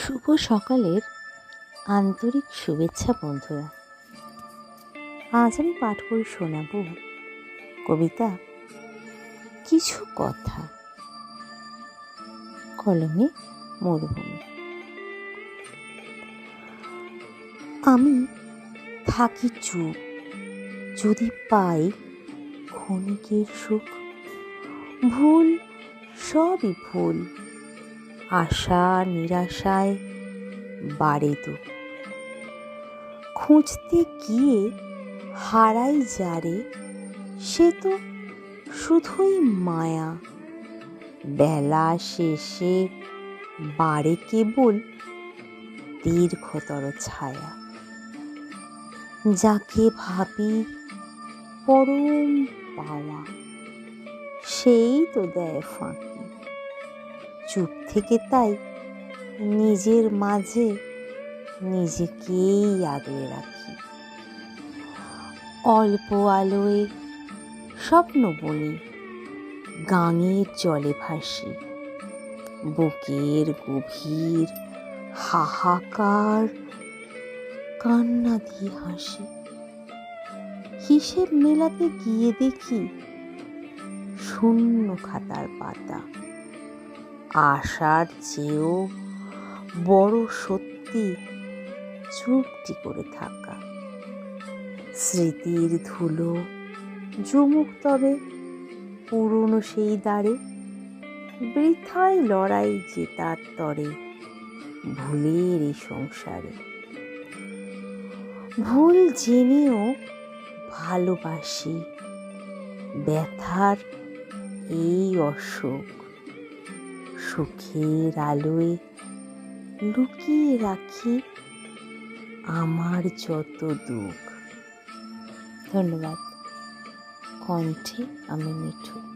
শুভ সকালের আন্তরিক শুভেচ্ছা বন্ধুরা। আজ আমি পাঠ করে শোনাব কবিতা কিছু কথা। কলমে মরুভূমি। আমি থাকি চুপ, যদি পাই ক্ষণিকের সুখ। ভুল সবই ভুল, আশা নিরাশায় বাড়ে দুঃখ। খুঁজতে গিয়ে হারাই যারে, সে তো শুধুই মায়া। বেলা শেষে বাড়ে কেবল দীর্ঘতর ছায়া। যাকে ভাবি পরম পাওয়া, সেই তো দেয় ফাঁকি। চুপ থেকে তাই নিজের মাঝে নিজেকেই আগলে রাখি। অল্প আলোয় স্বপ্ন বুনি, গাঙের জলে ভাসি। বুকের গভীর হাহাকার কান্না দিয়ে হাসি। হিসেব মেলাতে গিয়ে দেখি শূন্য খাতার পাতা। আশার চেয়েও বড় সত্যি চুপটি করে থাকা। স্মৃতির ধুলো জমুক তবে পুরনো সেই দ্বারে। বৃথায় লড়াই জেতার তরে ভুলের এই সংসারে। ভুল জেনেও ভালোবাসি, ব্যথার এই অসুখ। সুখের আলোয় লুকিয়ে রাখি আমার যত দুঃখ। ধন্যবাদ। কণ্ঠে আমি মিঠু।